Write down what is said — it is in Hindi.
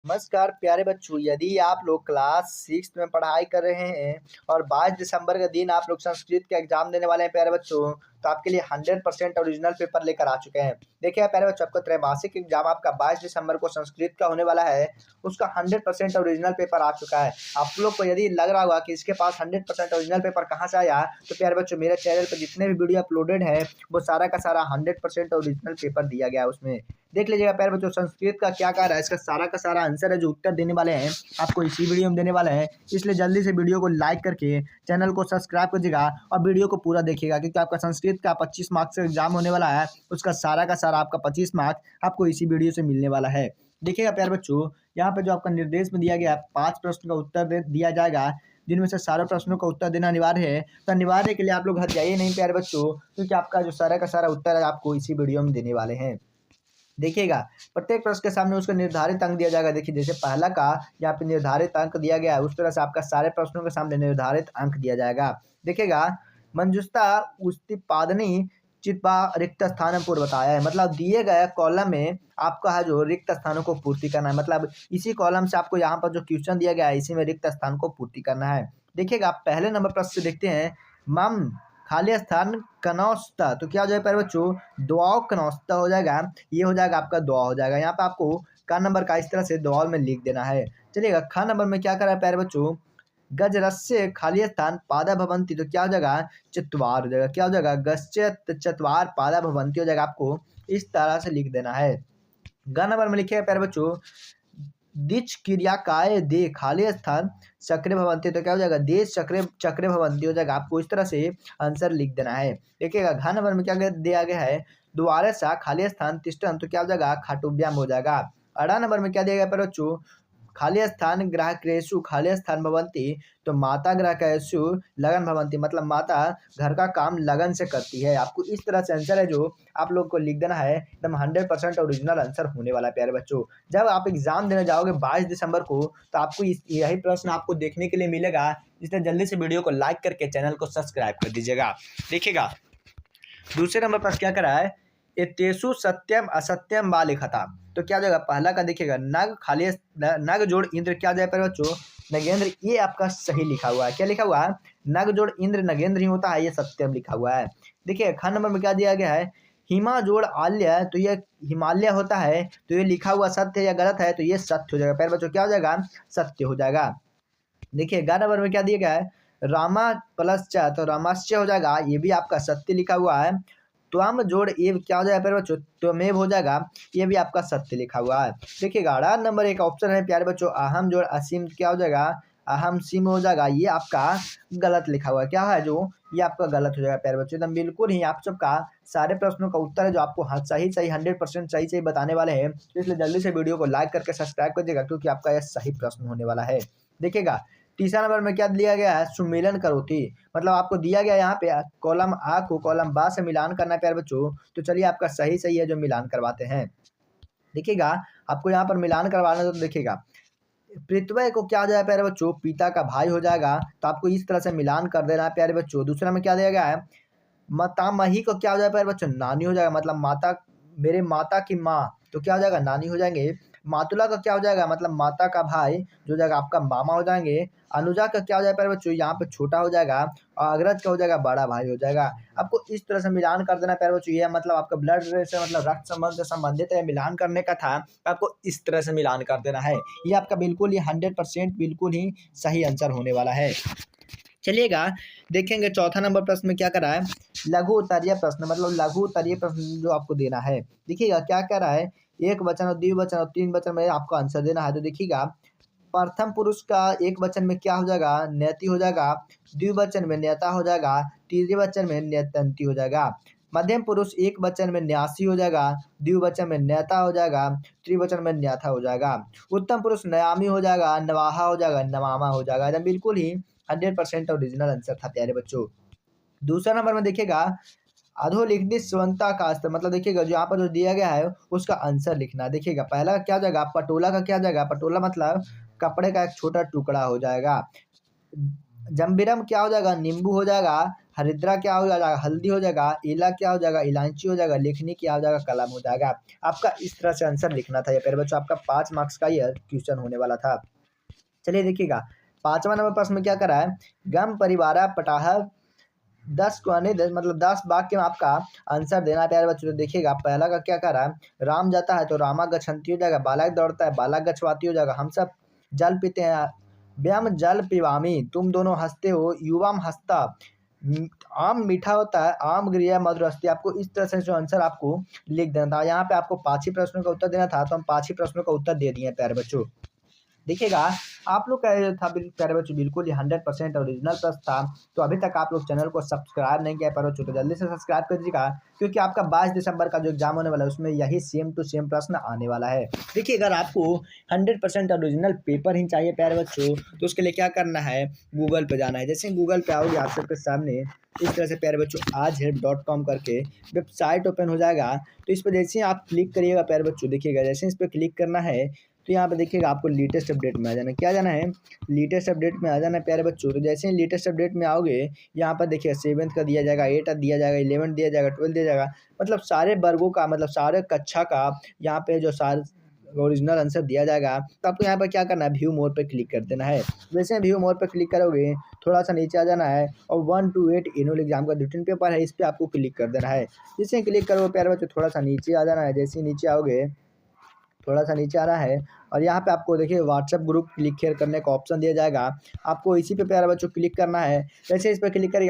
नमस्कार प्यारे बच्चों, यदि आप लोग क्लास 6 में पढ़ाई कर रहे हैं और 22 दिसंबर के दिन आप लोग संस्कृत का एग्जाम देने वाले हैं प्यारे बच्चों, तो आपके लिए 100% ओरिजिनल पेपर लेकर आ चुके हैं। देखिए प्यारे बच्चों, आपका त्रैमासिक एग्जाम आपका 22 दिसंबर को संस्कृत का होने वाला है। उसका 100% ओरिजिनल पेपर आ चुका है। आप लोग को यदि लग रहा होगा कि इसके पास 100% ओरिजिनल पेपर कहाँ से आया, तो प्यारे बच्चों मेरे चैनल पर जितने भी वीडियो अपलोडेड है वो सारा का सारा 100% ओरिजिनल पेपर दिया गया है। उसमें देख लीजिएगा प्यारे बच्चों, संस्कृत का क्या कार्य है, इसका सारा का सारा आंसर है जो उत्तर देने वाले हैं आपको इसी वीडियो में देने वाले हैं। इसलिए जल्दी से वीडियो को लाइक करके चैनल को सब्सक्राइब कीजिएगा और वीडियो को पूरा देखिएगा, क्योंकि आपका संस्कृत का 25 मार्क्स का एग्जाम होने वाला है। उसका सारा का सारा आपका 25 मार्क्स आपको इसी वीडियो से मिलने वाला है। देखिएगा प्यारे बच्चों, यहाँ पे जो आपका निर्देश में दिया गया 5 प्रश्न का उत्तर दिया जाएगा, जिनमें से सारे प्रश्नों का उत्तर देना अनिवार्य है। तो अनिवार्य के लिए आप लोग हट जाइए नहीं प्यारे बच्चों, क्योंकि आपका जो सारा का सारा उत्तर है आपको इसी वीडियो में देने वाले हैं। देखिएगा, प्रत्येक प्रश्न के सामने उसका निर्धारित अंक दिया जाएगा। देखिए जैसे पहला का यहाँ पे निर्धारित अंक दिया गया है, उस तरह से आपका सारे प्रश्नों के सामने निर्धारित अंक दिया जाएगा। देखिएगा, मंजुष्ता उत्पादनी चित्पा रिक्त स्थान पूर्व बताया है, मतलब दिए गए कॉलम में आपका है जो रिक्त स्थानों को पूर्ति करना है। मतलब इसी कॉलम से आपको यहाँ पर जो क्वेश्चन दिया गया है इसी में रिक्त स्थान को पूर्ति करना है। देखिएगा, पहले नंबर प्रश्न से देखते हैं। मम खाली स्थान कनौस्ता, तो क्या हो जाएगा प्यारे बच्चों, दुआओ कनौस्ता हो जाएगा। ये हो जाएगा आपका दुआ हो जाएगा। यहाँ पे आपको का नंबर का इस तरह से दुआ में लिख देना है। चलिएगा, ख नंबर में क्या करा है प्यारे बच्चों, गजरस्य खाली स्थान पादा भवंती, तो क्या हो जाएगा, चतवार हो जाएगा। क्या हो जाएगा, गश्च चतवार पादा भवंती हो जाएगा। आपको इस तरह से लिख देना है। ग नंबर में लिखिएगा प्यारे बच्चों, दिच क्रिया काय दे खाली स्थान चक्र भवंती, तो क्या हो जाएगा, देश चक्र चक्र भवंती हो जाएगा। आपको इस तरह से आंसर लिख देना है। देखिएगा, घ नंबर में क्या दिया गया है, द्वारे सा खाली स्थान तिष्ठन, तो क्या हो जाएगा, खाटुव्याम हो जाएगा। अड़ा नंबर में क्या दिया गया पर बच्चों, खाली स्थान ग्राहकेशु खाली स्थान भवंती, तो माता ग्राहकेशु लगन भवंती, मतलब माता घर का काम लगन से करती है। आपको इस तरह से आंसर है जो आप लोग को लिख देना है। एकदम 100% ओरिजिनल आंसर होने वाला है प्यारे बच्चों। जब आप एग्जाम देने जाओगे 22 दिसंबर को, तो आपको यही प्रश्न आपको देखने के लिए मिलेगा। इसलिए जल्दी से वीडियो को लाइक करके चैनल को सब्सक्राइब कर दीजिएगा। देखिएगा, दूसरे नंबर पर क्या करा है, एतेषु सत्यम असत्यम वा लिखता, तो क्या हो जाएगा, पहला का देखिएगा, नग खाली नग जोड़ इंद्र, क्या जाए पर बच्चों, नगेंद्र, ये आपका सही लिखा हुआ है। क्या लिखा हुआ है, नग जोड़ इंद्र नगेंद्र ही होता है, ये सत्यम लिखा हुआ है। देखिए ख नंबर में क्या दिया गया है, हिमा जोड़ आल्य, तो ये हिमालय होता है, तो ये लिखा हुआ सत्य है या गलत है, तो ये सत्य हो जाएगा। प्यारे बच्चों क्या हो जाएगा, सत्य हो जाएगा। देखिए 11 नंबर में क्या दिया गया है, रामा प्लस च, तो रामाश्य हो जाएगा, ये भी आपका सत्य लिखा हुआ है। त्वम जोड़ एव क्या हो जाएगा प्यारे बच्चों, त्वमेव हो जाएगा, ये भी आपका सत्य लिखा हुआ है। देखिए 18 नंबर एक ऑप्शन है प्यारे बच्चों, अहम जोड़ असीम, क्या हो जाएगा, अहम सीम हो जाएगा, ये आपका गलत लिखा हुआ है। क्या है जो, ये आपका गलत हो जाएगा प्यारे बच्चों। एकदम बिल्कुल ही आप सबका सारे प्रश्नों का उत्तर है जो आपको सही सही 100% सही सही बताने वाले हैं। इसलिए जल्दी से वीडियो को लाइक करके सब्सक्राइब कर दीजिएगा, क्योंकि आपका यह सही प्रश्न होने वाला है। देखिएगा, तीसरा नंबर में क्या दिया गया है, सुमेलन करो थी, मतलब आपको दिया गया यहाँ पे कॉलम आ को कॉलम बा से मिलान करना है प्यारे बच्चों। तो चलिए आपका सही सही है जो मिलान करवाते हैं। देखिएगा, आपको यहाँ पर मिलान करवाना है, तो देखिएगा पृथ्वी को क्या हो जाएगा प्यारे बच्चों, पिता का भाई हो जाएगा, तो आपको इस तरह से मिलान कर देना है प्यारे बच्चों। दूसरा में क्या दिया गया है, मातामही को क्या हो जाएगा प्यारे बच्चों, नानी हो जाएगा, मतलब माता, मेरे माता की माँ, तो क्या हो जाएगा, नानी हो जाएंगे। मातुला का क्या हो जाएगा, मतलब माता का भाई जो हो जाएगा आपका मामा हो जाएंगे। अनुजा का क्या हो जाएगा प्यारे बच्चों, यहाँ पे छोटा हो जाएगा। और अग्रज का हो जाएगा बड़ा भाई हो जाएगा। आपको इस तरह से मिलान कर देना प्यारे बच्चों। ये मतलब आपका ब्लड से मतलब रक्त संबंध से संबंधित है, मिलान करने का था, आपको इस तरह से मिलान कर देना है। ये आपका बिल्कुल ही 100% बिल्कुल ही सही आंसर होने वाला है। चलिएगा, देखेंगे चौथा नंबर प्रश्न में क्या करा है, लघु उत्तरीय प्रश्न, मतलब लघु उत्तरीय प्रश्न जो आपको देना है। देखिएगा क्या कह रहा है, एक वचन और द्विवचन और तीन वचन में आपको आंसर देना है। तो देखिएगा, प्रथम पुरुष का एक वचन में क्या हो जाएगा, नेति हो जाएगा। द्विवचन में नेता हो जाएगा। तीसरे वचन में नेतंती हो जाएगा। मध्यम पुरुष एक वचन में न्यासी हो जाएगा। द्विवचन में नेता हो जाएगा। त्रिवचन में न्याथा हो जाएगा। उत्तम पुरुष नयामी हो जाएगा, नवाहा हो जाएगा, नवामा हो जाएगा। एकदम बिल्कुल ही 100% ओरिजिनल आंसर था प्यारे बच्चों। दूसरा नंबर में देखिएगा, अधोलिखित स्वंता का अस्त्र, मतलब देखिएगा जो यहाँ पर जो दिया गया है उसका आंसर लिखना है। देखिएगा पहला क्या जाएगा, पटोला का क्या जाएगा, पटोला मतलब कपड़े का एक छोटा टुकड़ा हो जाएगा। जम्बिरम क्या हो जाएगा, नींबू हो जाएगा। हरिद्रा क्या हो जाएगा, हल्दी हो जाएगा, इला क्या हो जाएगा, इलायची हो जाएगा, लेखनी क्या हो जाएगा, कलम हो जाएगा। आपका इस तरह से आंसर लिखना था। ये प्यारे बच्चों आपका 5 मार्क्स का यह क्वेश्चन होने वाला था। चलिए देखिएगा, 5वां नंबर प्रश्न में क्या करा है, गम परिवारा पटाह 10 को यानी 10 मतलब 10 वाक्य में आपका आंसर देना है प्यारे बच्चों। तो देखिएगा पहला का क्या कर रहा है, राम जाता है तो रामा गच्छन्ति हो जाएगा, बालक दौड़ता है बालक गच्छवाती हो जाएगा, हम सब जल पीते हैं व्याम जल पिवामी, तुम दोनों हंसते हो युवाम हंसता, आम मीठा होता है आम गृह मधुर हस्ती। आपको इस तरह से जो आंसर आपको लिख देना था। यहाँ पे आपको 5 ही प्रश्नों का उत्तर देना था, तो हम 5 ही प्रश्नों का उत्तर दे दिए हैं प्यारे बच्चों। देखिएगा आप लोग का ये था प्यारे बच्चों बिल्कुल ही 100% ओरिजिनल प्रश्न था। तो अभी तक आप लोग चैनल को सब्सक्राइब नहीं किया प्यारे बच्चों तो जल्दी से सब्सक्राइब कर दीजिएगा, क्योंकि आपका 22 दिसंबर का जो एग्जाम होने वाला है उसमें यही सेम टू सेम प्रश्न आने वाला है। देखिए अगर आपको 100% ओरिजिनल पेपर ही चाहिए प्यारे बच्चों, तो उसके लिए क्या करना है, गूगल पे जाना है। जैसे गूगल पे आओगे आप सबके सामने इस तरह से प्यारे बच्चों AjHelp.com करके वेबसाइट ओपन हो जाएगा। तो इस पर जैसे ही आप क्लिक करिएगा प्यारे बच्चों, देखिएगा जैसे इस पर क्लिक करना है तो यहाँ पे देखिएगा आपको लेटेस्ट अपडेट में आ जाना है। क्या जाना है, लेटेस्ट अपडेट में आ जाना है प्यारे बच्चों। तो जैसे ही लेटेस्ट अपडेट में आओगे यहाँ पर देखिए 7th का दिया जाएगा, 8th दिया जाएगा, 11th दिया जाएगा, 12th दिया जाएगा, मतलब सारे वर्गों का मतलब सारे कक्षा का यहाँ पे जो सारे ओरिजिनल आंसर दिया जाएगा। तो आपको यहाँ पर क्या करना है, व्यू मोर पे क्लिक कर देना है। जैसे व्यू मोर पे क्लिक करोगे थोड़ा सा नीचे आ जाना है और 1 to 8 एनुअल एग्जाम का रिटन पेपर है, इस पर आपको क्लिक कर देना है। जैसे क्लिक करोगे प्यारे बच्चों थोड़ा सा नीचे आ जाना है। जैसे ही नीचे आओगे थोड़ा सा नीचे आ रहा है और यहाँ पे आपको देखिए व्हाट्सएप ग्रुप क्लिक शेयर करने का ऑप्शन दिया जाएगा। आपको इसी पे प्यारे बच्चों क्लिक करना है। जैसे इस पर क्लिक करिए